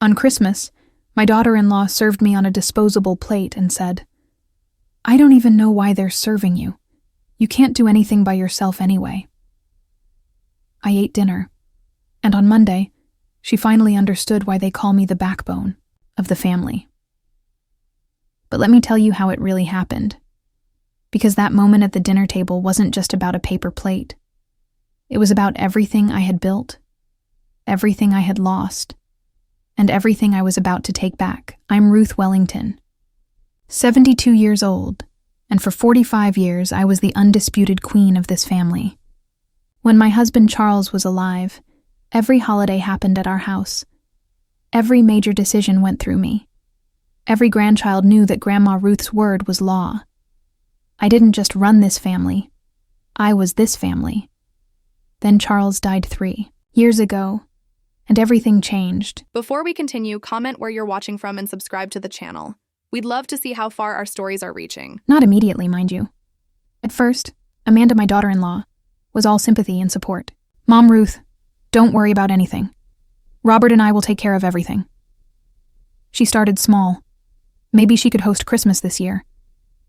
On Christmas, my daughter-in-law served me on a disposable plate and said, "I don't even know why they're serving you. You can't do anything by yourself anyway." I ate dinner, and on Monday, she finally understood why they call me the backbone of the family. But let me tell you how it really happened. Because that moment at the dinner table wasn't just about a paper plate. It was about everything I had built, everything I had lost, and everything I was about to take back. I'm Ruth Wellington, 72 years old, and for 45 years I was the undisputed queen of this family. When my husband Charles was alive, every holiday happened at our house. Every major decision went through me. Every grandchild knew that Grandma Ruth's word was law. I didn't just run this family. I was this family. Then Charles died 3 years ago, and everything changed. Before we continue, comment where you're watching from and subscribe to the channel. We'd love to see how far our stories are reaching. Not immediately, mind you. At first, Amanda, my daughter-in-law, was all sympathy and support. "Mom, Ruth, don't worry about anything. Robert and I will take care of everything." She started small. Maybe she could host Christmas this year.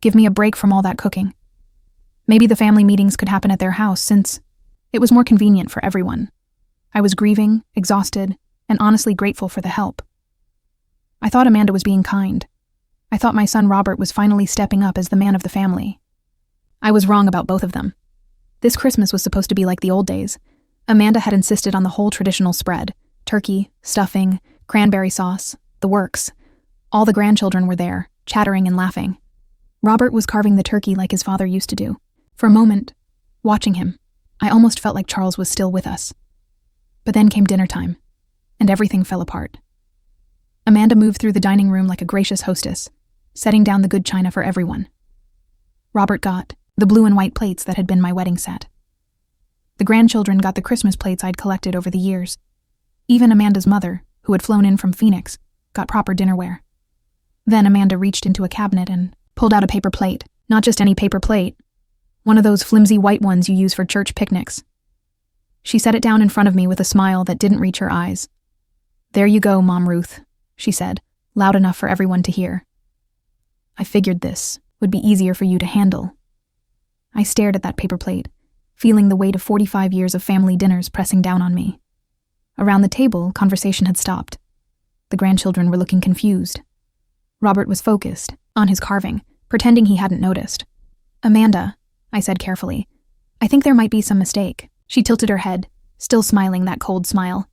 Give me a break from all that cooking. Maybe the family meetings could happen at their house since it was more convenient for everyone. I was grieving, exhausted, and honestly grateful for the help. I thought Amanda was being kind. I thought my son Robert was finally stepping up as the man of the family. I was wrong about both of them. This Christmas was supposed to be like the old days. Amanda had insisted on the whole traditional spread: turkey, stuffing, cranberry sauce, the works. All the grandchildren were there, chattering and laughing. Robert was carving the turkey like his father used to do. For a moment, watching him, I almost felt like Charles was still with us. But then came dinner time, and everything fell apart. Amanda moved through the dining room like a gracious hostess, setting down the good china for everyone. Robert got the blue and white plates that had been my wedding set. The grandchildren got the Christmas plates I'd collected over the years. Even Amanda's mother, who had flown in from Phoenix, got proper dinnerware. Then Amanda reached into a cabinet and pulled out a paper plate. Not just any paper plate. One of those flimsy white ones you use for church picnics. She set it down in front of me with a smile that didn't reach her eyes. "There you go, Mom Ruth," she said, loud enough for everyone to hear. "I figured this would be easier for you to handle." I stared at that paper plate, feeling the weight of 45 years of family dinners pressing down on me. Around the table, conversation had stopped. The grandchildren were looking confused. Robert was focused on his carving, pretending he hadn't noticed. "Amanda," I said carefully, "I think there might be some mistake." She tilted her head, still smiling that cold smile.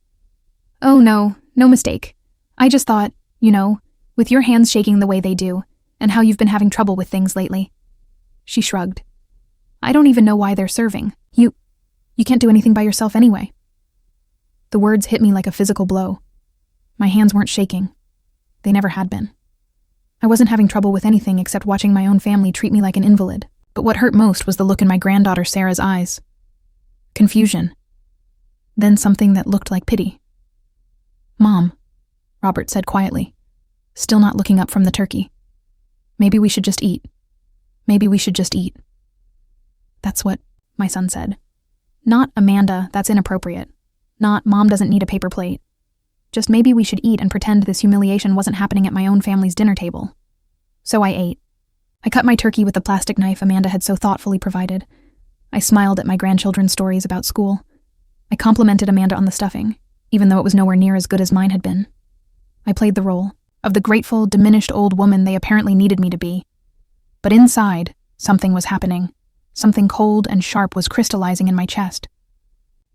"Oh no mistake. I just thought, with your hands shaking the way they do, and how you've been having trouble with things lately." She shrugged. "I don't even know why they're serving. You can't do anything by yourself anyway." The words hit me like a physical blow. My hands weren't shaking. They never had been. I wasn't having trouble with anything except watching my own family treat me like an invalid. But what hurt most was the look in my granddaughter Sarah's eyes. Confusion. Then something that looked like pity. "Mom," Robert said quietly, still not looking up from the turkey. "Maybe we should just eat. Maybe we should just eat." "That's what," my son said. Not "Amanda, that's inappropriate." Not "Mom doesn't need a paper plate." Just maybe we should eat and pretend this humiliation wasn't happening at my own family's dinner table. So I ate. I cut my turkey with the plastic knife Amanda had so thoughtfully provided. I smiled at my grandchildren's stories about school. I complimented Amanda on the stuffing, even though it was nowhere near as good as mine had been. I played the role of the grateful, diminished old woman they apparently needed me to be. But inside, something was happening. Something cold and sharp was crystallizing in my chest.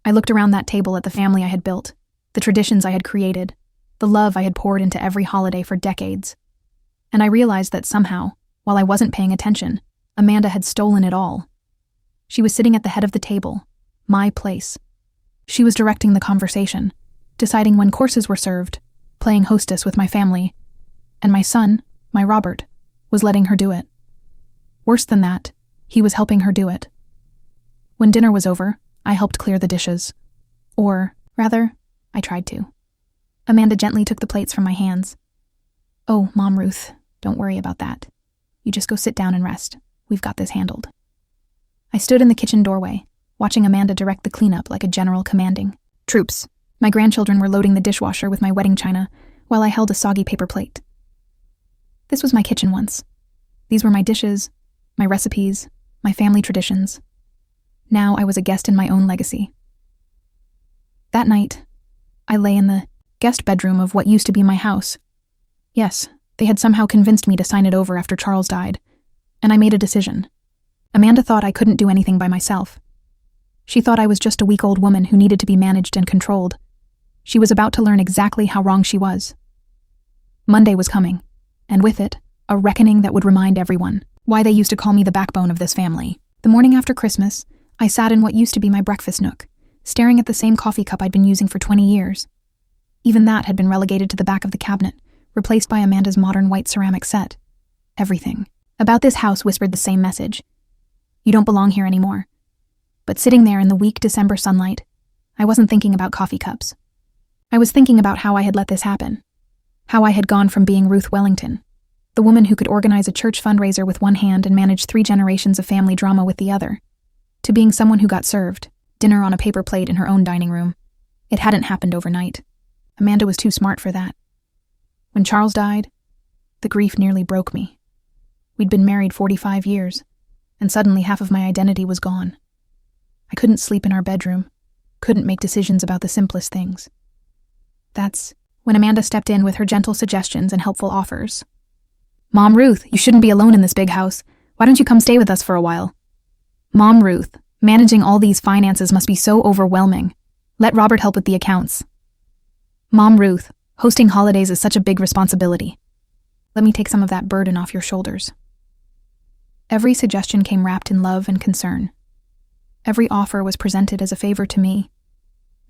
I looked around that table at the family I had built, the traditions I had created, the love I had poured into every holiday for decades. And I realized that somehow, while I wasn't paying attention, Amanda had stolen it all. She was sitting at the head of the table, my place. She was directing the conversation, deciding when courses were served, playing hostess with my family, and my son, my Robert, was letting her do it. Worse than that, he was helping her do it. When dinner was over, I helped clear the dishes. Or, rather, I tried to. Amanda gently took the plates from my hands. "Oh, Mom Ruth, don't worry about that. You just go sit down and rest. We've got this handled." I stood in the kitchen doorway, watching Amanda direct the cleanup like a general commanding. "Troops." My grandchildren were loading the dishwasher with my wedding china, while I held a soggy paper plate. This was my kitchen once. These were my dishes, my recipes, my family traditions. Now I was a guest in my own legacy. That night, I lay in the guest bedroom of what used to be my house. Yes, they had somehow convinced me to sign it over after Charles died, and I made a decision. Amanda thought I couldn't do anything by myself. She thought I was just a weak old woman who needed to be managed and controlled. She was about to learn exactly how wrong she was. Monday was coming, and with it, a reckoning that would remind everyone why they used to call me the backbone of this family. The morning after Christmas, I sat in what used to be my breakfast nook, staring at the same coffee cup I'd been using for 20 years. Even that had been relegated to the back of the cabinet, replaced by Amanda's modern white ceramic set. Everything about this house whispered the same message. You don't belong here anymore. But sitting there in the weak December sunlight, I wasn't thinking about coffee cups. I was thinking about how I had let this happen. How I had gone from being Ruth Wellington, the woman who could organize a church fundraiser with one hand and manage 3 generations of family drama with the other, to being someone who got served dinner on a paper plate in her own dining room. It hadn't happened overnight. Amanda was too smart for that. When Charles died, the grief nearly broke me. We'd been married 45 years, and suddenly half of my identity was gone. I couldn't sleep in our bedroom, couldn't make decisions about the simplest things. That's when Amanda stepped in with her gentle suggestions and helpful offers. Mom Ruth, you shouldn't be alone in this big house. Why don't you come stay with us for a while? Mom Ruth, managing all these finances must be so overwhelming. Let Robert help with the accounts. Mom Ruth, hosting holidays is such a big responsibility. Let me take some of that burden off your shoulders. Every suggestion came wrapped in love and concern. Every offer was presented as a favor to me,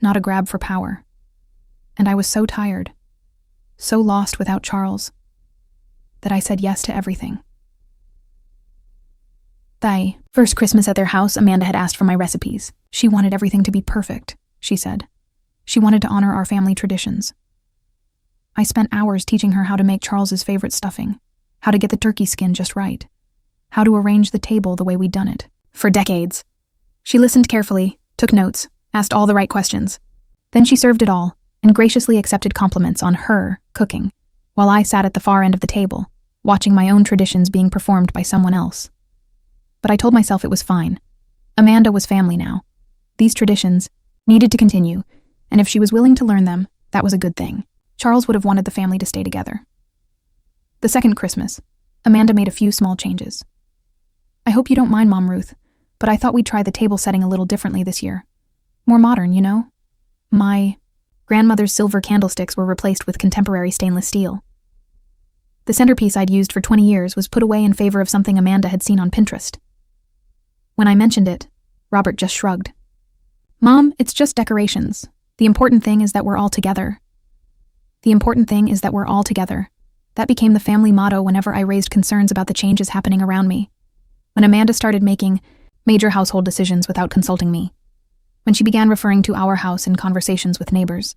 not a grab for power. And I was so tired, so lost without Charles, that I said yes to everything. The first Christmas at their house, Amanda had asked for my recipes. She wanted everything to be perfect, she said. She wanted to honor our family traditions. I spent hours teaching her how to make Charles's favorite stuffing, how to get the turkey skin just right, how to arrange the table the way we'd done it. For decades. She listened carefully, took notes, asked all the right questions. Then she served it all, and graciously accepted compliments on her cooking, while I sat at the far end of the table, watching my own traditions being performed by someone else. But I told myself it was fine. Amanda was family now. These traditions needed to continue, and if she was willing to learn them, that was a good thing. Charles would have wanted the family to stay together. The second Christmas, Amanda made a few small changes. I hope you don't mind, Mom Ruth, but I thought we'd try the table setting a little differently this year. More modern, you know? My grandmother's silver candlesticks were replaced with contemporary stainless steel. The centerpiece I'd used for 20 years was put away in favor of something Amanda had seen on Pinterest. When I mentioned it, Robert just shrugged. Mom, it's just decorations. The important thing is that we're all together. The important thing is that we're all together. That became the family motto whenever I raised concerns about the changes happening around me. When Amanda started making major household decisions without consulting me. When she began referring to our house in conversations with neighbors.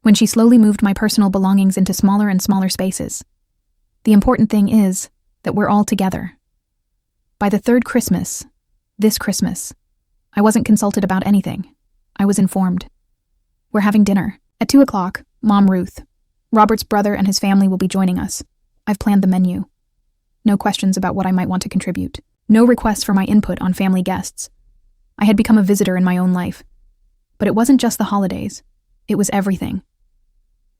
When she slowly moved my personal belongings into smaller and smaller spaces. The important thing is that we're all together. By the third Christmas, this Christmas, I wasn't consulted about anything. I was informed. We're having dinner. At 2 o'clock, Mom Ruth. Robert's brother and his family will be joining us. I've planned the menu. No questions about what I might want to contribute. No requests for my input on family guests. I had become a visitor in my own life. But it wasn't just the holidays. It was everything.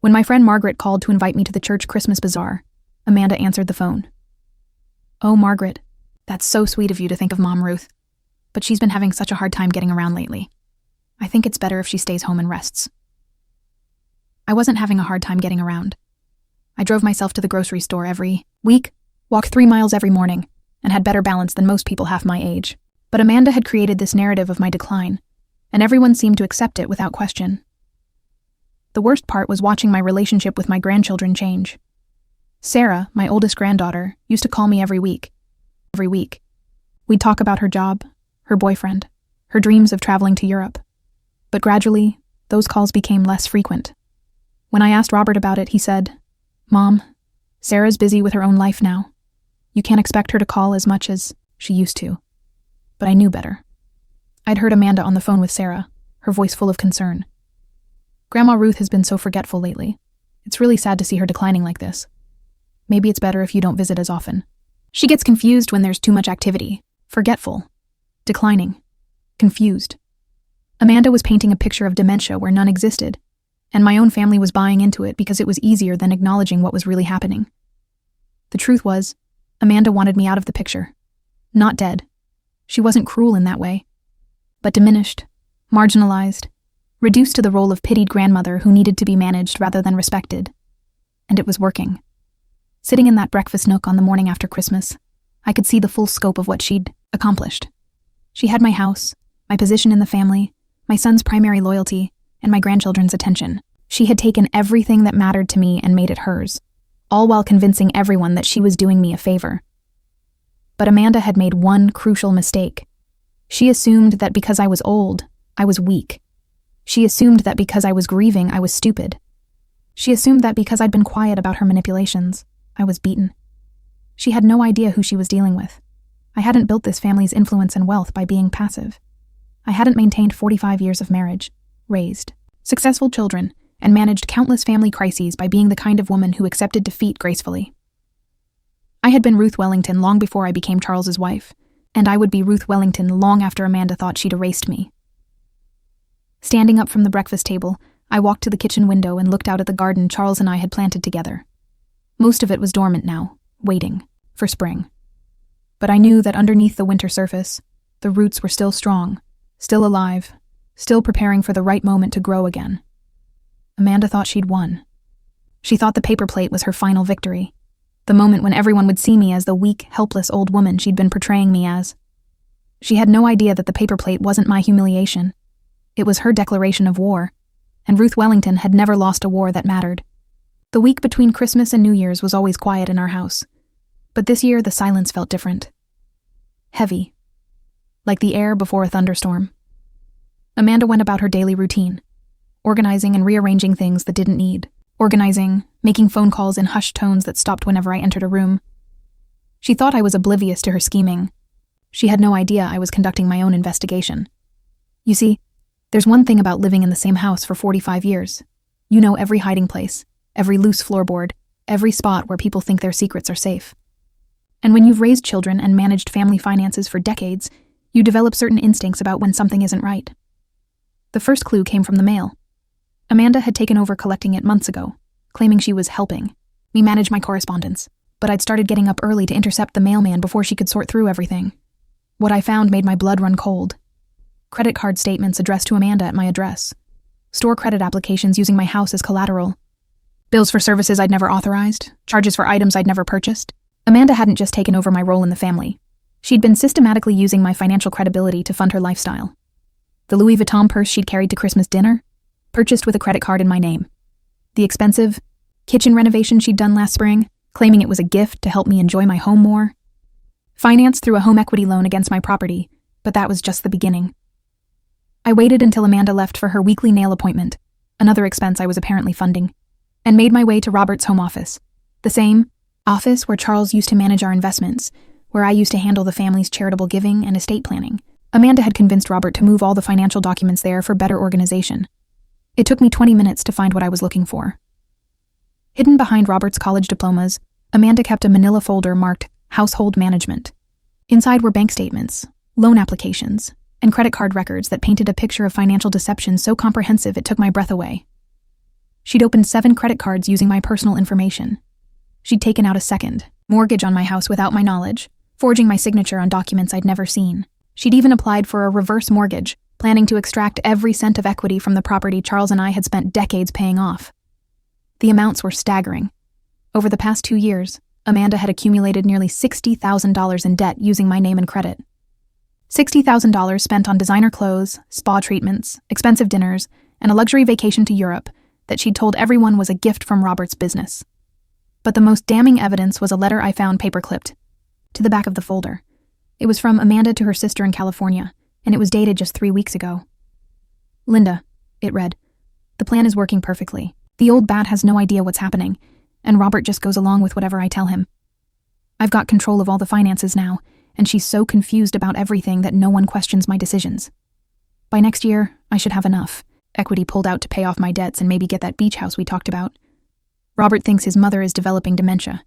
When my friend Margaret called to invite me to the church Christmas bazaar, Amanda answered the phone. Oh, Margaret, that's so sweet of you to think of Mom Ruth. But she's been having such a hard time getting around lately. I think it's better if she stays home and rests. I wasn't having a hard time getting around. I drove myself to the grocery store every week, walked 3 miles every morning, and had better balance than most people half my age. But Amanda had created this narrative of my decline, and everyone seemed to accept it without question. The worst part was watching my relationship with my grandchildren change. Sarah, my oldest granddaughter, used to call me every week. We'd talk about her job, her boyfriend, her dreams of traveling to Europe. But gradually, those calls became less frequent. When I asked Robert about it, he said, Mom, Sarah's busy with her own life now. You can't expect her to call as much as she used to. But I knew better. I'd heard Amanda on the phone with Sarah, her voice full of concern. Grandma Ruth has been so forgetful lately. It's really sad to see her declining like this. Maybe it's better if you don't visit as often. She gets confused when there's too much activity. Forgetful. Declining. Confused. Amanda was painting a picture of dementia where none existed, and my own family was buying into it because it was easier than acknowledging what was really happening. The truth was, Amanda wanted me out of the picture. Not dead. She wasn't cruel in that way, but diminished, marginalized, reduced to the role of pitied grandmother who needed to be managed rather than respected. And it was working. Sitting in that breakfast nook on the morning after Christmas, I could see the full scope of what she'd accomplished. She had my house, my position in the family, my son's primary loyalty, and my grandchildren's attention. She had taken everything that mattered to me and made it hers, all while convincing everyone that she was doing me a favor. But Amanda had made one crucial mistake. She assumed that because I was old, I was weak. She assumed that because I was grieving, I was stupid. She assumed that because I'd been quiet about her manipulations, I was beaten. She had no idea who she was dealing with. I hadn't built this family's influence and wealth by being passive. I hadn't maintained 45 years of marriage, raised successful children, and managed countless family crises by being the kind of woman who accepted defeat gracefully. I had been Ruth Wellington long before I became Charles's wife, and I would be Ruth Wellington long after Amanda thought she'd erased me. Standing up from the breakfast table, I walked to the kitchen window and looked out at the garden Charles and I had planted together. Most of it was dormant now, waiting for spring. But I knew that underneath the winter surface, the roots were still strong, still alive, still preparing for the right moment to grow again. Amanda thought she'd won. She thought the paper plate was her final victory, the moment when everyone would see me as the weak, helpless old woman she'd been portraying me as. She had no idea that the paper plate wasn't my humiliation. It was her declaration of war, and Ruth Wellington had never lost a war that mattered. The week between Christmas and New Year's was always quiet in our house, but this year the silence felt different. Heavy, like the air before a thunderstorm. Amanda went about her daily routine, organizing and rearranging things that didn't need, organizing, making phone calls in hushed tones that stopped whenever I entered a room. She thought I was oblivious to her scheming. She had no idea I was conducting my own investigation. You see, there's one thing about living in the same house for 45 years. You know every hiding place, every loose floorboard, every spot where people think their secrets are safe. And when you've raised children and managed family finances for decades, you develop certain instincts about when something isn't right. The first clue came from the mail. Amanda had taken over collecting it months ago, claiming she was helping me manage my correspondence, but I'd started getting up early to intercept the mailman before she could sort through everything. What I found made my blood run cold. Credit card statements addressed to Amanda at my address. Store credit applications using my house as collateral. Bills for services I'd never authorized. Charges for items I'd never purchased. Amanda hadn't just taken over my role in the family. She'd been systematically using my financial credibility to fund her lifestyle. The Louis Vuitton purse she'd carried to Christmas dinner, purchased with a credit card in my name. The expensive kitchen renovation she'd done last spring, claiming it was a gift to help me enjoy my home more. Financed through a home equity loan against my property, but that was just the beginning. I waited until Amanda left for her weekly nail appointment, another expense I was apparently funding, and made my way to Robert's home office, the same office where Charles used to manage our investments, where I used to handle the family's charitable giving and estate planning. Amanda had convinced Robert to move all the financial documents there for better organization. It took me 20 minutes to find what I was looking for. Hidden behind Robert's college diplomas, Amanda kept a manila folder marked Household Management. Inside were bank statements, loan applications, and credit card records that painted a picture of financial deception so comprehensive it took my breath away. She'd opened 7 credit cards using my personal information. She'd taken out a second mortgage on my house without my knowledge, forging my signature on documents I'd never seen. She'd even applied for a reverse mortgage, planning to extract every cent of equity from the property Charles and I had spent decades paying off. The amounts were staggering. Over the past 2 years, Amanda had accumulated nearly $60,000 in debt using my name and credit. $60,000 spent on designer clothes, spa treatments, expensive dinners, and a luxury vacation to Europe that she'd told everyone was a gift from Robert's business. But the most damning evidence was a letter I found paper-clipped to the back of the folder. It was from Amanda to her sister in California, and it was dated just 3 weeks ago. Linda, it read, the plan is working perfectly. The old bat has no idea what's happening, and Robert just goes along with whatever I tell him. I've got control of all the finances now, and she's so confused about everything that no one questions my decisions. By next year, I should have enough equity pulled out to pay off my debts and maybe get that beach house we talked about. Robert thinks his mother is developing dementia.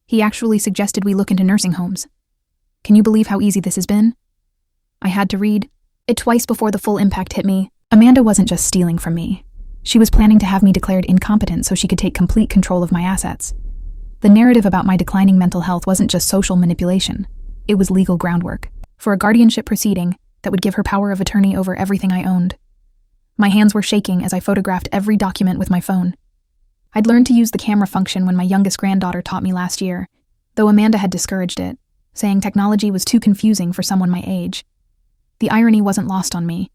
He actually suggested we look into nursing homes. Can you believe how easy this has been? I had to read it twice before the full impact hit me. Amanda wasn't just stealing from me. She was planning to have me declared incompetent so she could take complete control of my assets. The narrative about my declining mental health wasn't just social manipulation. It was legal groundwork for a guardianship proceeding that would give her power of attorney over everything I owned. My hands were shaking as I photographed every document with my phone. I'd learned to use the camera function when my youngest granddaughter taught me last year, though Amanda had discouraged it, saying technology was too confusing for someone my age. The irony wasn't lost on me.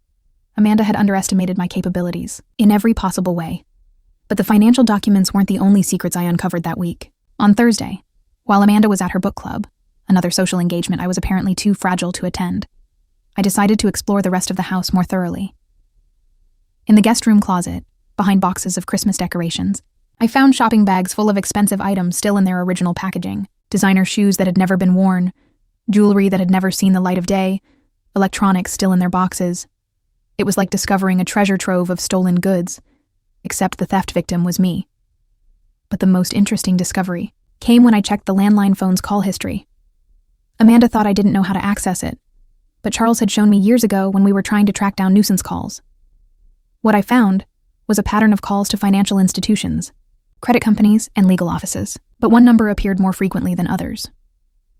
Amanda had underestimated my capabilities in every possible way. But the financial documents weren't the only secrets I uncovered that week. On Thursday, while Amanda was at her book club, another social engagement I was apparently too fragile to attend, I decided to explore the rest of the house more thoroughly. In the guest room closet, behind boxes of Christmas decorations, I found shopping bags full of expensive items still in their original packaging, designer shoes that had never been worn, jewelry that had never seen the light of day, electronics still in their boxes. It was like discovering a treasure trove of stolen goods, except the theft victim was me. But the most interesting discovery came when I checked the landline phone's call history. Amanda thought I didn't know how to access it, but Charles had shown me years ago when we were trying to track down nuisance calls. What I found was a pattern of calls to financial institutions, credit companies, and legal offices, but one number appeared more frequently than others.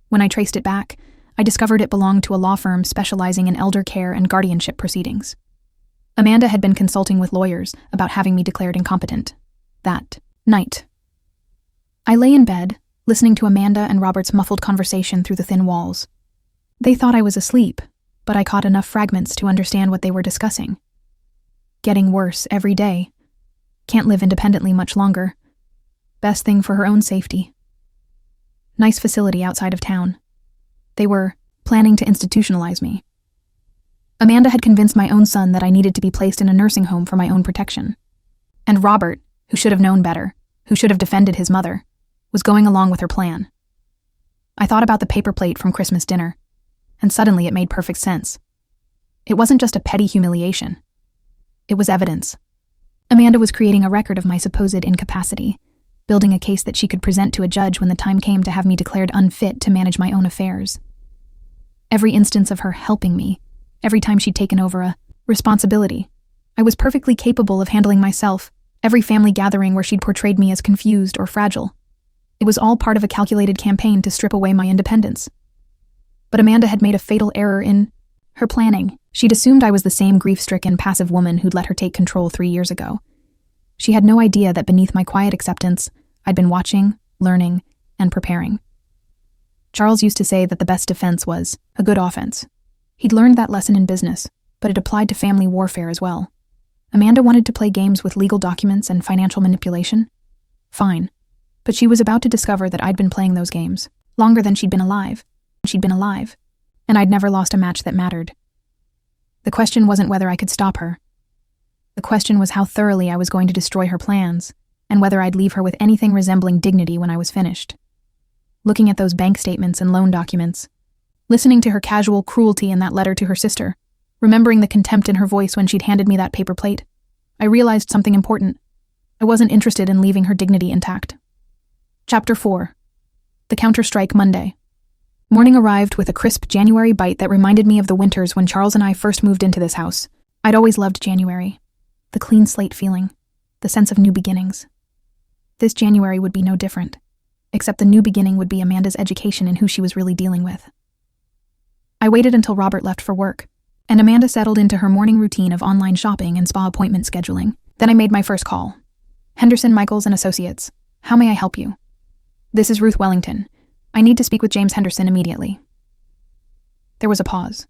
When I traced it back, I discovered it belonged to a law firm specializing in elder care and guardianship proceedings. Amanda had been consulting with lawyers about having me declared incompetent that night. I lay in bed, listening to Amanda and Robert's muffled conversation through the thin walls. They thought I was asleep, but I caught enough fragments to understand what they were discussing. Getting worse every day. Can't live independently much longer. Best thing for her own safety. Nice facility outside of town. They were planning to institutionalize me. Amanda had convinced my own son that I needed to be placed in a nursing home for my own protection. And Robert, who should have known better, who should have defended his mother, was going along with her plan. I thought about the paper plate from Christmas dinner, and suddenly it made perfect sense. It wasn't just a petty humiliation. It was evidence. Amanda was creating a record of my supposed incapacity, building a case that she could present to a judge when the time came to have me declared unfit to manage my own affairs. Every instance of her helping me, every time she'd taken over a responsibility, I was perfectly capable of handling myself, every family gathering where she'd portrayed me as confused or fragile. It was all part of a calculated campaign to strip away my independence. But Amanda had made a fatal error in her planning. She'd assumed I was the same grief-stricken, passive woman who'd let her take control 3 years ago. She had no idea that beneath my quiet acceptance, I'd been watching, learning, and preparing. Charles used to say that the best defense was a good offense. He'd learned that lesson in business, but it applied to family warfare as well. Amanda wanted to play games with legal documents and financial manipulation? Fine. But she was about to discover that I'd been playing those games longer than she'd been alive. And I'd never lost a match that mattered. The question wasn't whether I could stop her. The question was how thoroughly I was going to destroy her plans, and whether I'd leave her with anything resembling dignity when I was finished. Looking at those bank statements and loan documents, listening to her casual cruelty in that letter to her sister, remembering the contempt in her voice when she'd handed me that paper plate, I realized something important. I wasn't interested in leaving her dignity intact. Chapter 4. The Counterstrike Monday. Morning arrived with a crisp January bite that reminded me of the winters when Charles and I first moved into this house. I'd always loved January. The clean slate feeling, the sense of new beginnings. This January would be no different, except the new beginning would be Amanda's education in who she was really dealing with. I waited until Robert left for work, and Amanda settled into her morning routine of online shopping and spa appointment scheduling. Then I made my first call. Henderson, Michaels & Associates. How may I help you? This is Ruth Wellington. I need to speak with James Henderson immediately. There was a pause.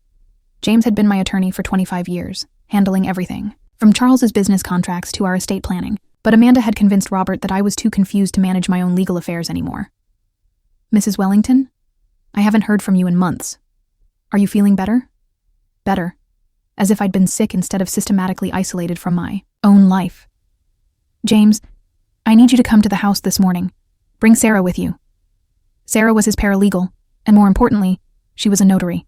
James had been my attorney for 25 years, handling everything, from Charles's business contracts to our estate planning, but Amanda had convinced Robert that I was too confused to manage my own legal affairs anymore. Mrs. Wellington? I haven't heard from you in months. Are you feeling better? Better. As if I'd been sick instead of systematically isolated from my own life. James, I need you to come to the house this morning. Bring Sarah with you. Sarah was his paralegal, and more importantly, she was a notary.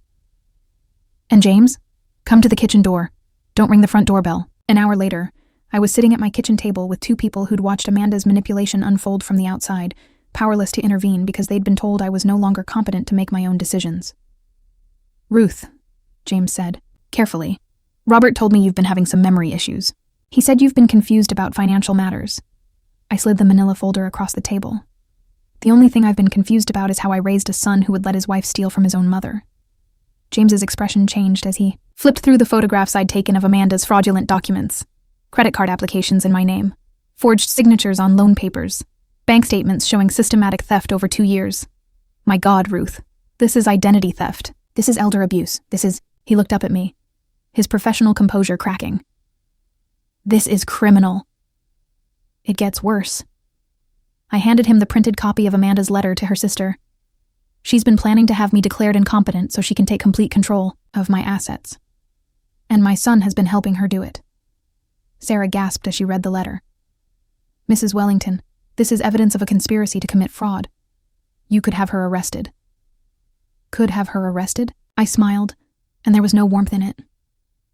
And James, come to the kitchen door. Don't ring the front doorbell. An hour later, I was sitting at my kitchen table with two people who'd watched Amanda's manipulation unfold from the outside, powerless to intervene because they'd been told I was no longer competent to make my own decisions. "Ruth," James said, carefully, "Robert told me you've been having some memory issues. He said you've been confused about financial matters." I slid the manila folder across the table. "The only thing I've been confused about is how I raised a son who would let his wife steal from his own mother." James's expression changed as he flipped through the photographs I'd taken of Amanda's fraudulent documents. Credit card applications in my name, forged signatures on loan papers, bank statements showing systematic theft over 2 years. "My God, Ruth, this is identity theft. This is elder abuse. This is..." He looked up at me, his professional composure cracking. "This is criminal." "It gets worse." I handed him the printed copy of Amanda's letter to her sister. "She's been planning to have me declared incompetent so she can take complete control of my assets. And my son has been helping her do it." Sarah gasped as she read the letter. "Mrs. Wellington, this is evidence of a conspiracy to commit fraud. You could have her arrested." "Could have her arrested?" I smiled, and there was no warmth in it.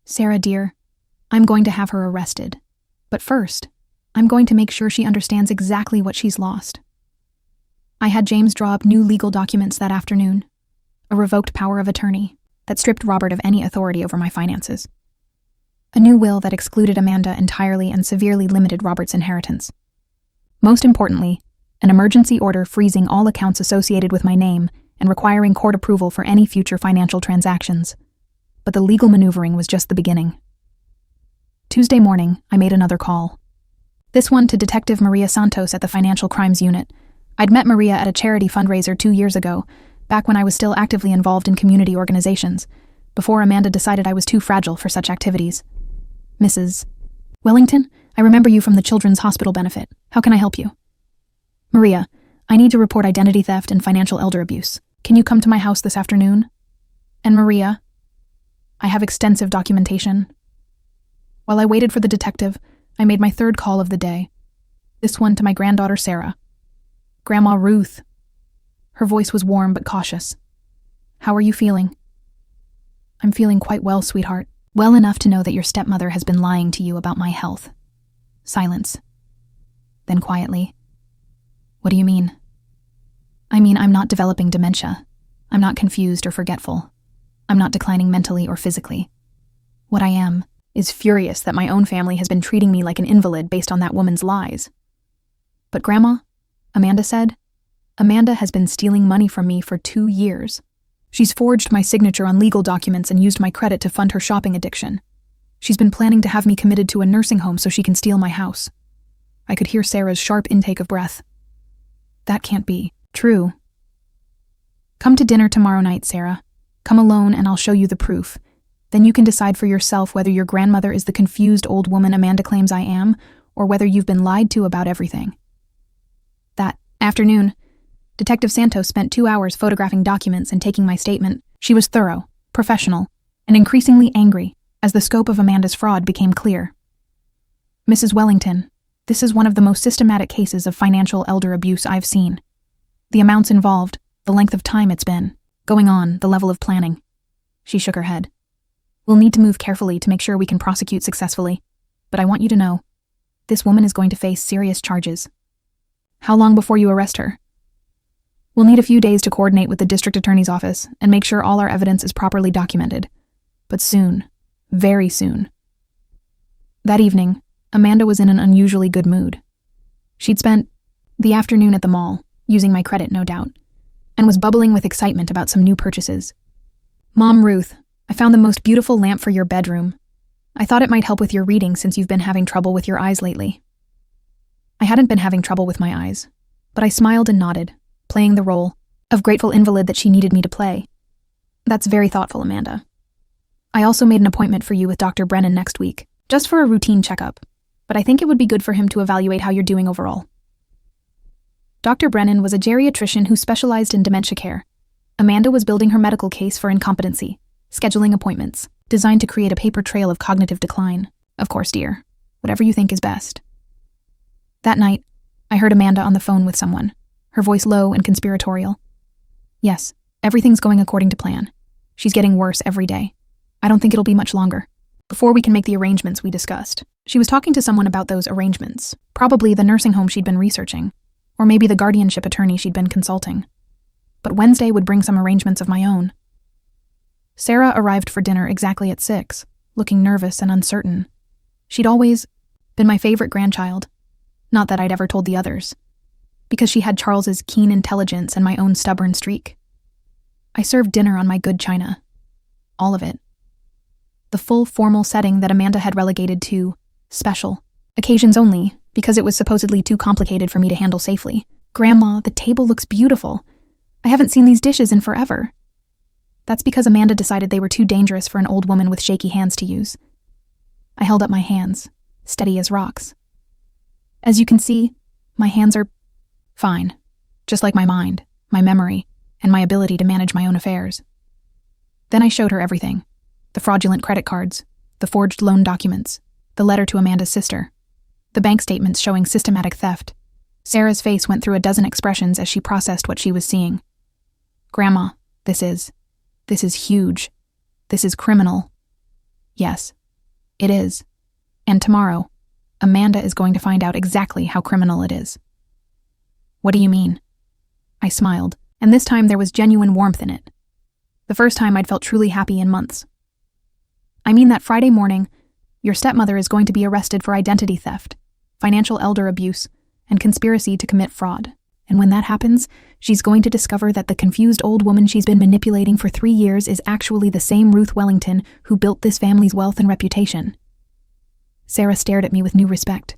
"Sarah, dear, I'm going to have her arrested. But first, I'm going to make sure she understands exactly what she's lost." I had James draw up new legal documents that afternoon, a revoked power of attorney that stripped Robert of any authority over my finances, a new will that excluded Amanda entirely and severely limited Robert's inheritance. Most importantly, an emergency order freezing all accounts associated with my name and requiring court approval for any future financial transactions. But the legal maneuvering was just the beginning. Tuesday morning, I made another call. This one to Detective Maria Santos at the Financial Crimes Unit. I'd met Maria at a charity fundraiser 2 years ago, back when I was still actively involved in community organizations, before Amanda decided I was too fragile for such activities. "Mrs. Wellington, I remember you from the Children's Hospital benefit. How can I help you?" "Maria, I need to report identity theft and financial elder abuse. Can you come to my house this afternoon?" "And Maria, I have extensive documentation." While I waited for the detective, I made my third call of the day. This one to my granddaughter Sarah. "Grandma Ruth." Her voice was warm but cautious. "How are you feeling?" "I'm feeling quite well, sweetheart. Well enough to know that your stepmother has been lying to you about my health." Silence. Then quietly, "What do you mean?" "I mean, I'm not developing dementia. I'm not confused or forgetful. I'm not declining mentally or physically. What I am is furious that my own family has been treating me like an invalid based on that woman's lies." "But Grandma," Amanda said, "Amanda has been stealing money from me for 2 years. She's forged my signature on legal documents and used my credit to fund her shopping addiction. She's been planning to have me committed to a nursing home so she can steal my house." I could hear Sarah's sharp intake of breath. "That can't be true." "Come to dinner tomorrow night, Sarah. Come alone and I'll show you the proof. Then you can decide for yourself whether your grandmother is the confused old woman Amanda claims I am, or whether you've been lied to about everything." That afternoon, Detective Santos spent 2 hours photographing documents and taking my statement. She was thorough, professional, and increasingly angry as the scope of Amanda's fraud became clear. "Mrs. Wellington, this is one of the most systematic cases of financial elder abuse I've seen. The amounts involved, the length of time it's been, going on, the level of planning." She shook her head. "We'll need to move carefully to make sure we can prosecute successfully. But I want you to know, this woman is going to face serious charges." "How long before you arrest her?" "We'll need a few days to coordinate with the district attorney's office and make sure all our evidence is properly documented. But soon, very soon." That evening, Amanda was in an unusually good mood. She'd spent the afternoon at the mall, using my credit, no doubt, and was bubbling with excitement about some new purchases. "Mom, Ruth, I found the most beautiful lamp for your bedroom. I thought it might help with your reading since you've been having trouble with your eyes lately." I hadn't been having trouble with my eyes, but I smiled and nodded, playing the role of grateful invalid that she needed me to play. "That's very thoughtful, Amanda. I also made an appointment for you with Dr. Brennan next week, just for a routine checkup, but I think it would be good for him to evaluate how you're doing overall." Dr. Brennan was a geriatrician who specialized in dementia care. Amanda was building her medical case for incompetency, scheduling appointments, designed to create a paper trail of cognitive decline. "Of course, dear. Whatever you think is best." That night, I heard Amanda on the phone with someone, her voice low and conspiratorial. "Yes, everything's going according to plan. She's getting worse every day. I don't think it'll be much longer. before we can make the arrangements we discussed. She was talking to someone about those arrangements, probably the nursing home she'd been researching, or maybe the guardianship attorney she'd been consulting. But Wednesday would bring some arrangements of my own. Sarah arrived for dinner exactly at 6, looking nervous and uncertain. She'd always been my favorite grandchild. Not that I'd ever told the others, because she had Charles's keen intelligence and my own stubborn streak. I served dinner on my good china. All of it. The full formal setting that Amanda had relegated to special occasions only, because it was supposedly too complicated for me to handle safely. Grandma, the table looks beautiful. I haven't seen these dishes in forever. That's because Amanda decided they were too dangerous for an old woman with shaky hands to use. I held up my hands, steady as rocks. As you can see, my hands are fine, just like my mind, my memory, and my ability to manage my own affairs. Then I showed her everything. The fraudulent credit cards, the forged loan documents, the letter to Amanda's sister, the bank statements showing systematic theft. Sarah's face went through a dozen expressions as she processed what she was seeing. Grandma, this is huge. This is criminal. Yes, it is. And tomorrow, Amanda is going to find out exactly how criminal it is. What do you mean? I smiled, and this time there was genuine warmth in it. The first time I'd felt truly happy in months. I mean that Friday morning, your stepmother is going to be arrested for identity theft, financial elder abuse, and conspiracy to commit fraud. And when that happens, she's going to discover that the confused old woman she's been manipulating for 3 years is actually the same Ruth Wellington who built this family's wealth and reputation. Sarah stared at me with new respect.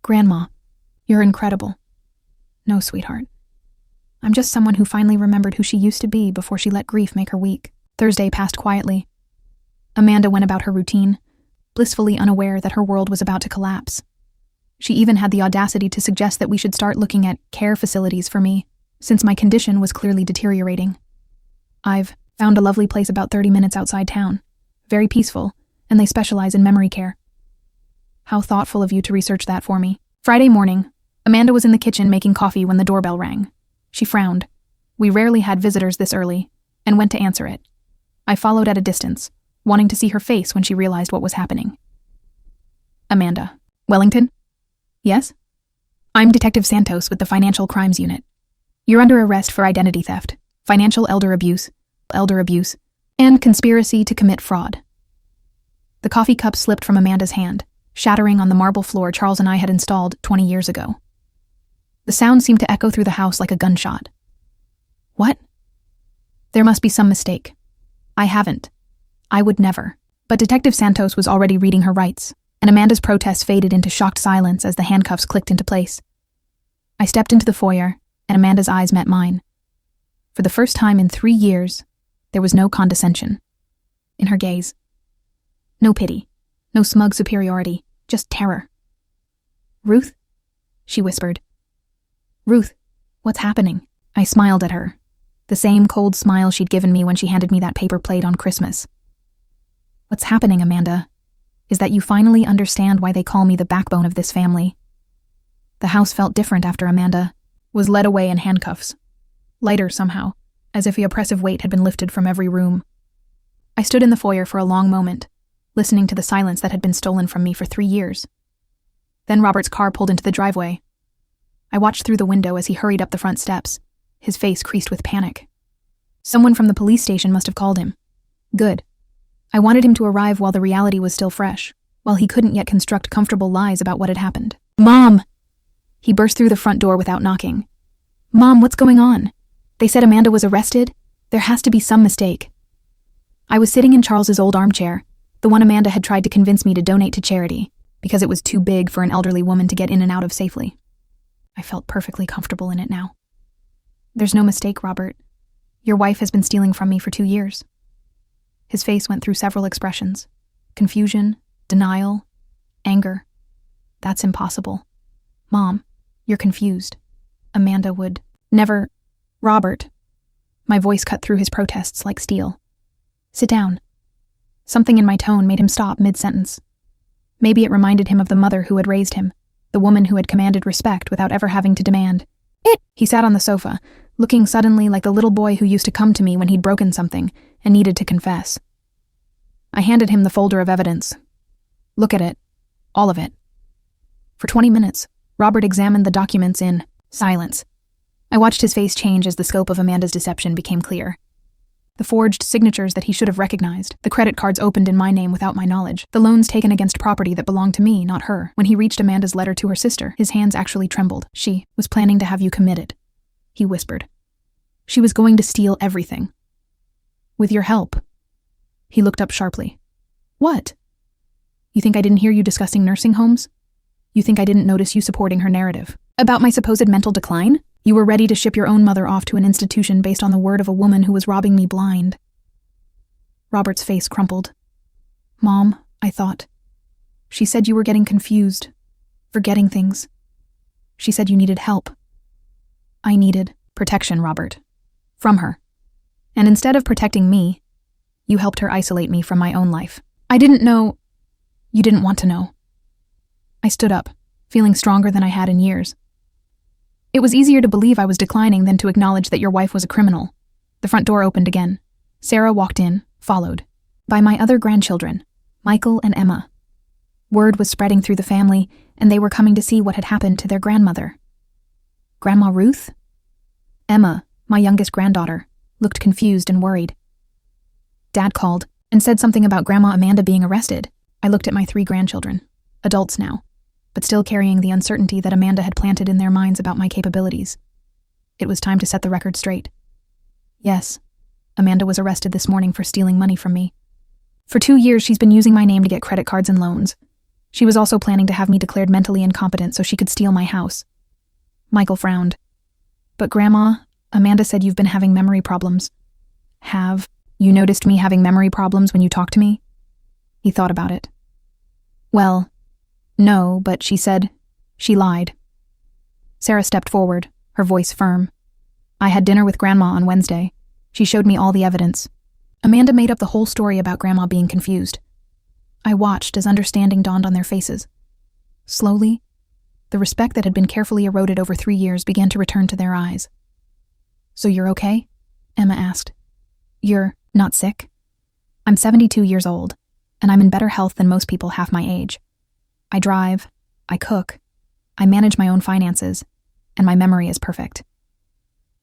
Grandma, you're incredible. No, sweetheart. I'm just someone who finally remembered who she used to be before she let grief make her weak. Thursday passed quietly. Amanda went about her routine, blissfully unaware that her world was about to collapse. She even had the audacity to suggest that we should start looking at care facilities for me, since my condition was clearly deteriorating. I've found a lovely place about 30 minutes outside town, very peaceful, and they specialize in memory care. How thoughtful of you to research that for me. Friday morning, Amanda was in the kitchen making coffee when the doorbell rang. She frowned. We rarely had visitors this early, and went to answer it. I followed at a distance, wanting to see her face when she realized what was happening. Amanda. Wellington? Yes? I'm Detective Santos with the Financial Crimes Unit. You're under arrest for identity theft, financial elder abuse, and conspiracy to commit fraud. The coffee cup slipped from Amanda's hand, shattering on the marble floor Charles and I had installed 20 years ago. The sound seemed to echo through the house like a gunshot. What? There must be some mistake. I haven't. I would never. But Detective Santos was already reading her rights, and Amanda's protest faded into shocked silence as the handcuffs clicked into place. I stepped into the foyer, and Amanda's eyes met mine. For the first time in 3 years, there was no condescension in her gaze. No pity, no smug superiority, just terror. Ruth? She whispered. Ruth, what's happening? I smiled at her, the same cold smile she'd given me when she handed me that paper plate on Christmas. What's happening, Amanda, is that you finally understand why they call me the backbone of this family. The house felt different after Amanda was led away in handcuffs. Lighter somehow, as if the oppressive weight had been lifted from every room. I stood in the foyer for a long moment, listening to the silence that had been stolen from me for 3 years. Then Robert's car pulled into the driveway. I watched through the window as he hurried up the front steps, his face creased with panic. Someone from the police station must have called him. Good. I wanted him to arrive while the reality was still fresh, while he couldn't yet construct comfortable lies about what had happened. Mom! He burst through the front door without knocking. Mom, what's going on? They said Amanda was arrested? There has to be some mistake. I was sitting in Charles's old armchair, the one Amanda had tried to convince me to donate to charity, because it was too big for an elderly woman to get in and out of safely. I felt perfectly comfortable in it now. There's no mistake, Robert. Your wife has been stealing from me for 2 years. His face went through several expressions. Confusion, denial, anger. That's impossible. Mom, you're confused. Amanda would never... Robert. My voice cut through his protests like steel. Sit down. Something in my tone made him stop mid-sentence. Maybe it reminded him of the mother who had raised him, the woman who had commanded respect without ever having to demand it. He sat on the sofa, looking suddenly like the little boy who used to come to me when he'd broken something and needed to confess. I handed him the folder of evidence. Look at it. All of it. For 20 minutes, Robert examined the documents in silence. I watched his face change as the scope of Amanda's deception became clear. The forged signatures that he should have recognized, the credit cards opened in my name without my knowledge, the loans taken against property that belonged to me, not her. When he reached Amanda's letter to her sister, his hands actually trembled. She was planning to have you committed, he whispered. She was going to steal everything. With your help. He looked up sharply. What? You think I didn't hear you discussing nursing homes? You think I didn't notice you supporting her narrative? About my supposed mental decline? You were ready to ship your own mother off to an institution based on the word of a woman who was robbing me blind. Robert's face crumpled. Mom, I thought. She said you were getting confused, forgetting things. She said you needed help. I needed protection, Robert. From her. And instead of protecting me, you helped her isolate me from my own life. I didn't know. You didn't want to know. I stood up, feeling stronger than I had in years. It was easier to believe I was declining than to acknowledge that your wife was a criminal. The front door opened again. Sarah walked in, followed by my other grandchildren, Michael and Emma. Word was spreading through the family, and they were coming to see what had happened to their grandmother. Grandma Ruth? Emma, my youngest granddaughter, looked confused and worried. Dad called and said something about Grandma Amanda being arrested. I looked at my 3 grandchildren, adults now, but still carrying the uncertainty that Amanda had planted in their minds about my capabilities. It was time to set the record straight. Yes, Amanda was arrested this morning for stealing money from me. For 2 years, she's been using my name to get credit cards and loans. She was also planning to have me declared mentally incompetent so she could steal my house. Michael frowned. But Grandma, Amanda said you've been having memory problems. Have you noticed me having memory problems when you talk to me? He thought about it. Well, no, but she said she lied. Sarah stepped forward, her voice firm. I had dinner with Grandma on Wednesday. She showed me all the evidence. Amanda made up the whole story about Grandma being confused. I watched as understanding dawned on their faces. Slowly, the respect that had been carefully eroded over 3 years began to return to their eyes. So you're okay? Emma asked. You're not sick? I'm 72 years old, and I'm in better health than most people half my age. I drive, I cook, I manage my own finances, and my memory is perfect.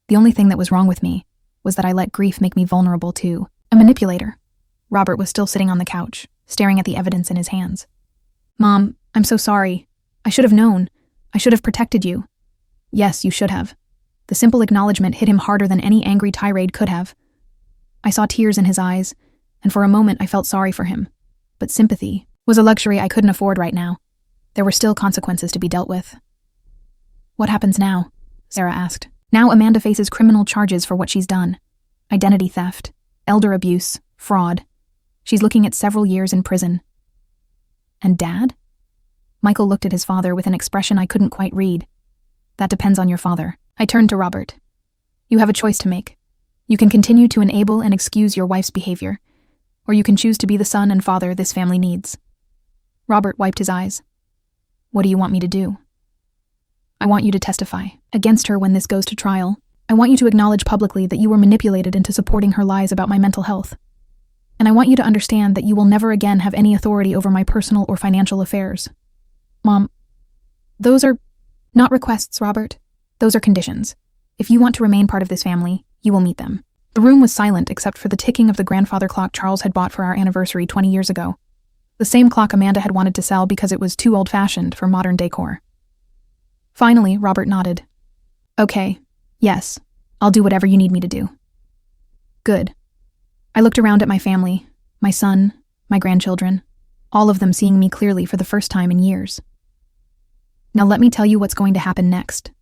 The only thing that was wrong with me was that I let grief make me vulnerable to a manipulator. Robert was still sitting on the couch, staring at the evidence in his hands. Mom, I'm so sorry. I should have known. I should have protected you. Yes, you should have. The simple acknowledgement hit him harder than any angry tirade could have. I saw tears in his eyes, and for a moment I felt sorry for him. But sympathy was a luxury I couldn't afford right now. There were still consequences to be dealt with. What happens now? Sarah asked. Now Amanda faces criminal charges for what she's done. Identity theft, elder abuse, fraud. She's looking at several years in prison. And Dad? Michael looked at his father with an expression I couldn't quite read. That depends on your father. I turned to Robert. You have a choice to make. You can continue to enable and excuse your wife's behavior, or you can choose to be the son and father this family needs. Robert wiped his eyes. What do you want me to do? I want you to testify against her when this goes to trial. I want you to acknowledge publicly that you were manipulated into supporting her lies about my mental health. And I want you to understand that you will never again have any authority over my personal or financial affairs. Mom, those are not requests, Robert. Those are conditions. If you want to remain part of this family, you will meet them. The room was silent except for the ticking of the grandfather clock Charles had bought for our anniversary 20 years ago. The same clock Amanda had wanted to sell because it was too old-fashioned for modern decor. Finally, Robert nodded. Okay, yes, I'll do whatever you need me to do. Good. I looked around at my family, my son, my grandchildren, all of them seeing me clearly for the first time in years. Now let me tell you what's going to happen next.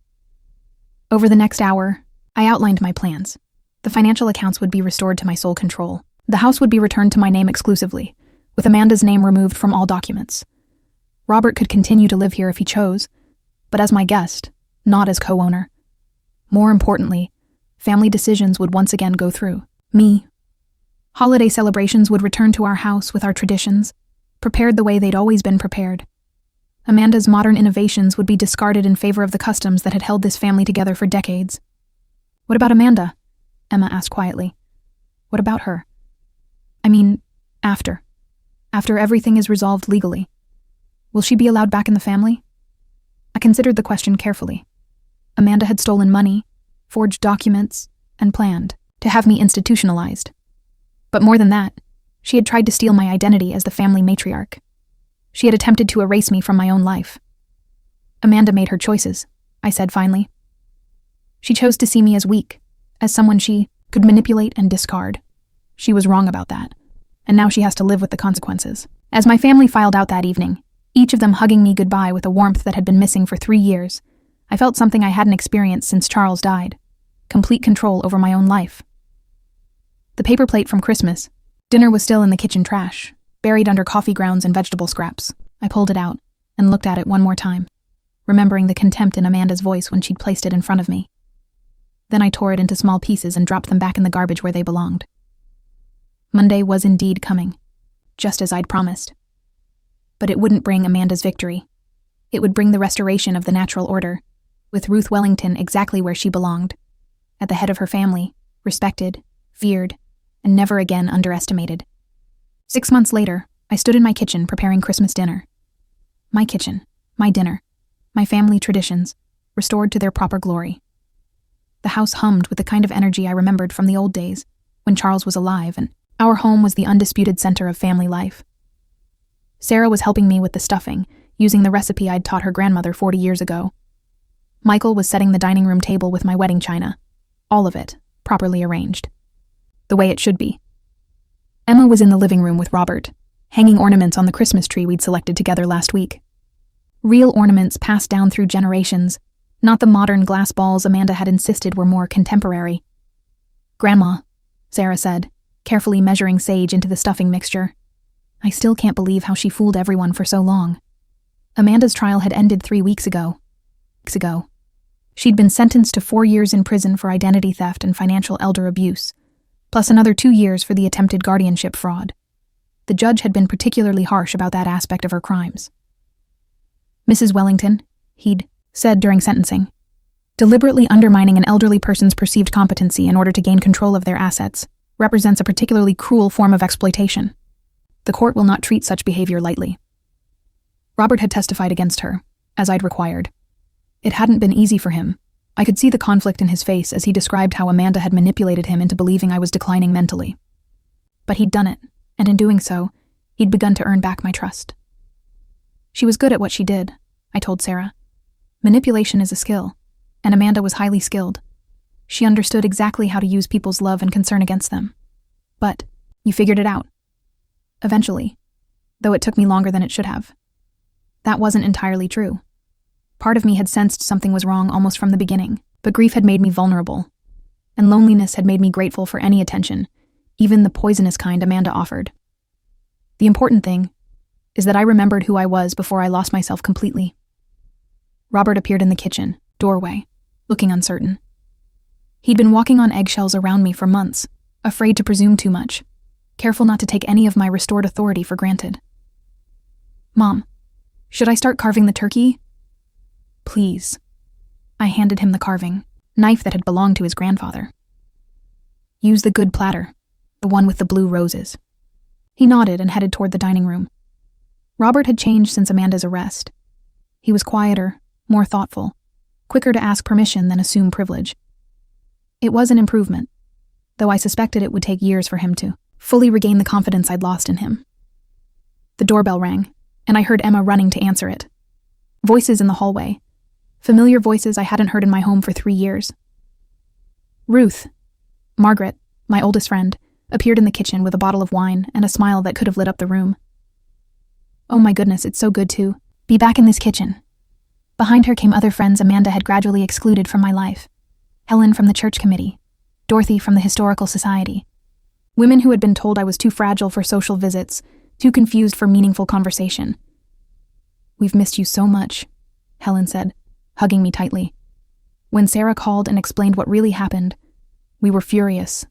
Over the next hour, I outlined my plans. The financial accounts would be restored to my sole control. The house would be returned to my name exclusively, with Amanda's name removed from all documents. Robert could continue to live here if he chose, but as my guest, not as co-owner. More importantly, family decisions would once again go through me. Holiday celebrations would return to our house with our traditions, prepared the way they'd always been prepared. Amanda's modern innovations would be discarded in favor of the customs that had held this family together for decades. What about Amanda? Emma asked quietly. What about her? I mean, after. after everything is resolved legally? Will she be allowed back in the family? I considered the question carefully. Amanda had stolen money, forged documents, and planned to have me institutionalized. But more than that, she had tried to steal my identity as the family matriarch. She had attempted to erase me from my own life. Amanda made her choices, I said finally. She chose to see me as weak, as someone she could manipulate and discard. She was wrong about that, and now she has to live with the consequences. As my family filed out that evening, each of them hugging me goodbye with a warmth that had been missing for 3 years, I felt something I hadn't experienced since Charles died: complete control over my own life. The paper plate from Christmas. Dinner was still in the kitchen trash, buried under coffee grounds and vegetable scraps. I pulled it out and looked at it one more time, remembering the contempt in Amanda's voice when she'd placed it in front of me. Then I tore it into small pieces and dropped them back in the garbage where they belonged. Monday was indeed coming, just as I'd promised. But it wouldn't bring Amanda's victory. It would bring the restoration of the natural order, with Ruth Wellington exactly where she belonged, at the head of her family, respected, feared, and never again underestimated. 6 months later, I stood in my kitchen preparing Christmas dinner. My kitchen, my dinner, my family traditions, restored to their proper glory. The house hummed with the kind of energy I remembered from the old days, when Charles was alive and our home was the undisputed center of family life. Sarah was helping me with the stuffing, using the recipe I'd taught her grandmother 40 years ago. Michael was setting the dining room table with my wedding china, all of it properly arranged, the way it should be. Emma was in the living room with Robert, hanging ornaments on the Christmas tree we'd selected together last week. Real ornaments passed down through generations, not the modern glass balls Amanda had insisted were more contemporary. "Grandma," Sarah said, carefully measuring sage into the stuffing mixture. I still can't believe how she fooled everyone for so long. Amanda's trial had ended 3 weeks ago. She'd been sentenced to 4 years in prison for identity theft and financial elder abuse, plus another 2 years for the attempted guardianship fraud. The judge had been particularly harsh about that aspect of her crimes. "Mrs. Wellington," he'd said during sentencing, "deliberately undermining an elderly person's perceived competency in order to gain control of their assets represents a particularly cruel form of exploitation. The court will not treat such behavior lightly." Robert had testified against her, as I'd required. It hadn't been easy for him. I could see the conflict in his face as he described how Amanda had manipulated him into believing I was declining mentally. But he'd done it, and in doing so, he'd begun to earn back my trust. She was good at what she did, I told Sarah. Manipulation is a skill, and Amanda was highly skilled. She understood exactly how to use people's love and concern against them. But you figured it out. Eventually, though it took me longer than it should have. That wasn't entirely true. Part of me had sensed something was wrong almost from the beginning, but grief had made me vulnerable, and loneliness had made me grateful for any attention, even the poisonous kind Amanda offered. The important thing is that I remembered who I was before I lost myself completely. Robert appeared in the kitchen, doorway, looking uncertain. He'd been walking on eggshells around me for months, afraid to presume too much, careful not to take any of my restored authority for granted. "Mom, should I start carving the turkey?" "Please." I handed him the carving knife that had belonged to his grandfather. "Use the good platter, the one with the blue roses." He nodded and headed toward the dining room. Robert had changed since Amanda's arrest. He was quieter, more thoughtful, quicker to ask permission than assume privilege. It was an improvement, though I suspected it would take years for him to fully regain the confidence I'd lost in him. The doorbell rang, and I heard Emma running to answer it. Voices in the hallway. Familiar voices I hadn't heard in my home for 3 years. Ruth, Margaret, my oldest friend, appeared in the kitchen with a bottle of wine and a smile that could have lit up the room. "Oh my goodness, it's so good to be back in this kitchen." Behind her came other friends Amanda had gradually excluded from my life. Helen from the church committee, Dorothy from the historical society. Women who had been told I was too fragile for social visits, too confused for meaningful conversation. "We've missed you so much," Helen said, hugging me tightly. When Sarah called and explained what really happened, we were furious.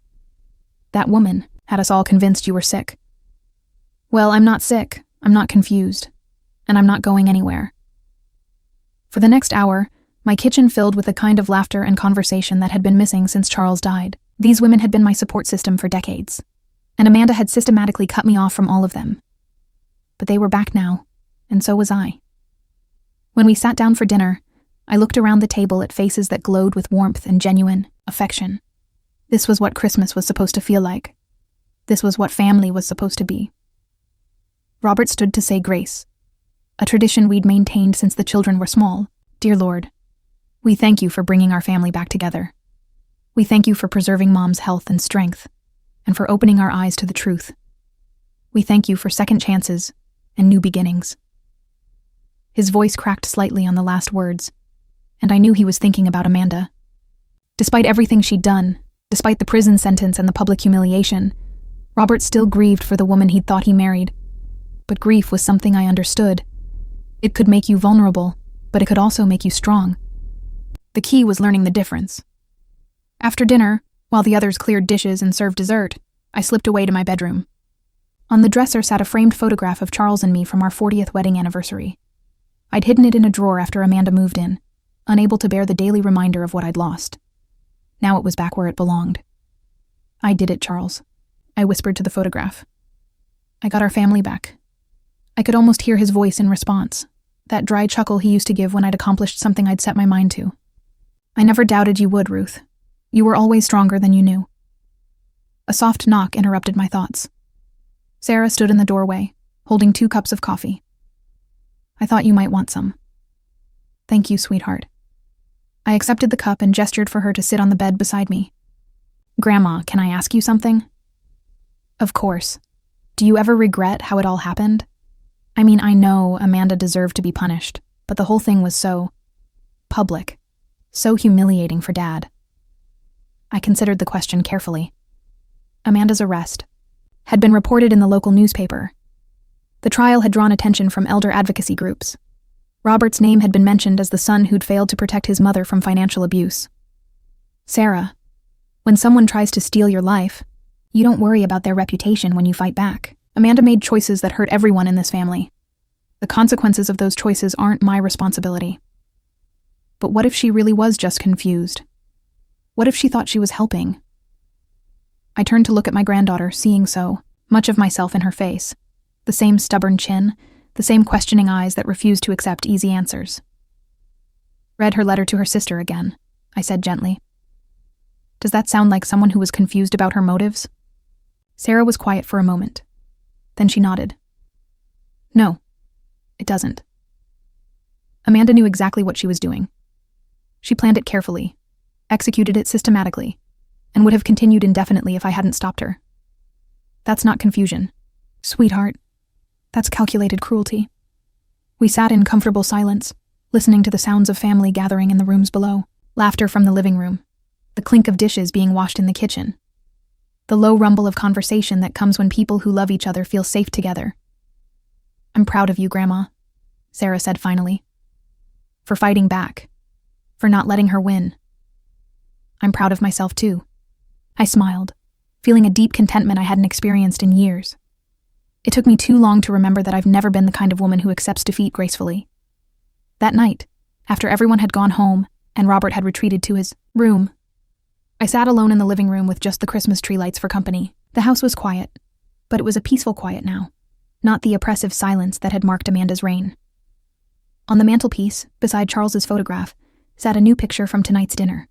"That woman had us all convinced you were sick." "Well, I'm not sick, I'm not confused, and I'm not going anywhere." For the next hour, my kitchen filled with the kind of laughter and conversation that had been missing since Charles died. These women had been my support system for decades, and Amanda had systematically cut me off from all of them. But they were back now, and so was I. When we sat down for dinner, I looked around the table at faces that glowed with warmth and genuine affection. This was what Christmas was supposed to feel like. This was what family was supposed to be. Robert stood to say grace, a tradition we'd maintained since the children were small. Dear Lord, we thank you for bringing our family back together. We thank you for preserving Mom's health and strength, and for opening our eyes to the truth. We thank you for second chances and new beginnings. His voice cracked slightly on the last words, and I knew he was thinking about Amanda. Despite everything she'd done, despite the prison sentence and the public humiliation, Robert still grieved for the woman he'd thought he married. But grief was something I understood. It could make you vulnerable, but it could also make you strong. The key was learning the difference. After dinner, while the others cleared dishes and served dessert, I slipped away to my bedroom. On the dresser sat a framed photograph of Charles and me from our 40th wedding anniversary. I'd hidden it in a drawer after Amanda moved in, unable to bear the daily reminder of what I'd lost. Now it was back where it belonged. I did it, Charles, I whispered to the photograph. I got our family back. I could almost hear his voice in response, that dry chuckle he used to give when I'd accomplished something I'd set my mind to. I never doubted you would, Ruth. You were always stronger than you knew. A soft knock interrupted my thoughts. Sarah stood in the doorway, holding 2 cups of coffee. I thought you might want some. Thank you, sweetheart. I accepted the cup and gestured for her to sit on the bed beside me. Grandma, can I ask you something? Of course. Do you ever regret how it all happened? I mean, I know Amanda deserved to be punished, but the whole thing was so public, so humiliating for Dad. I considered the question carefully. Amanda's arrest had been reported in the local newspaper. The trial had drawn attention from elder advocacy groups. Robert's name had been mentioned as the son who'd failed to protect his mother from financial abuse. Sarah, when someone tries to steal your life, you don't worry about their reputation when you fight back. Amanda made choices that hurt everyone in this family. The consequences of those choices aren't my responsibility. But what if she really was just confused? What if she thought she was helping? I turned to look at my granddaughter, seeing so much of myself in her face. The same stubborn chin, the same questioning eyes that refused to accept easy answers. Read her letter to her sister again, I said gently. Does that sound like someone who was confused about her motives? Sarah was quiet for a moment. Then she nodded. No, it doesn't. Amanda knew exactly what she was doing. She planned it carefully, executed it systematically, and would have continued indefinitely if I hadn't stopped her. That's not confusion. Sweetheart, that's calculated cruelty. We sat in comfortable silence, listening to the sounds of family gathering in the rooms below, laughter from the living room, the clink of dishes being washed in the kitchen, the low rumble of conversation that comes when people who love each other feel safe together. I'm proud of you, Grandma, Sarah said finally. For fighting back. For not letting her win. I'm proud of myself too. I smiled, feeling a deep contentment I hadn't experienced in years. It took me too long to remember that I've never been the kind of woman who accepts defeat gracefully. That night, after everyone had gone home and Robert had retreated to his room, I sat alone in the living room with just the Christmas tree lights for company. The house was quiet, but it was a peaceful quiet now, not the oppressive silence that had marked Amanda's reign. On the mantelpiece, beside Charles's photograph, sat a new picture from tonight's dinner.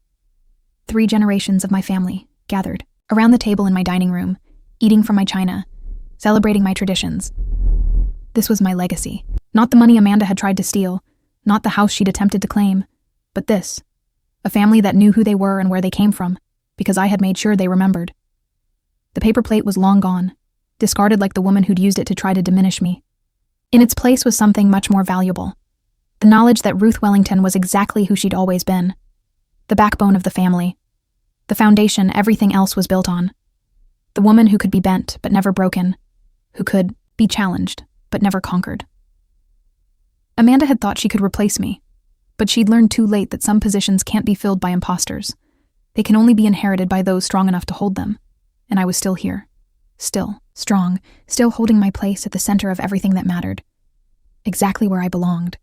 3 generations of my family, gathered, around the table in my dining room, eating from my china, celebrating my traditions. This was my legacy. Not the money Amanda had tried to steal, not the house she'd attempted to claim, but this. A family that knew who they were and where they came from, because I had made sure they remembered. The paper plate was long gone, discarded like the woman who'd used it to try to diminish me. In its place was something much more valuable. The knowledge that Ruth Wellington was exactly who she'd always been. The backbone of the family. The foundation everything else was built on. The woman who could be bent but never broken. Who could be challenged but never conquered. Amanda had thought she could replace me, but she'd learned too late that some positions can't be filled by imposters. They can only be inherited by those strong enough to hold them. And I was still here. Still, strong, still holding my place at the center of everything that mattered. Exactly where I belonged.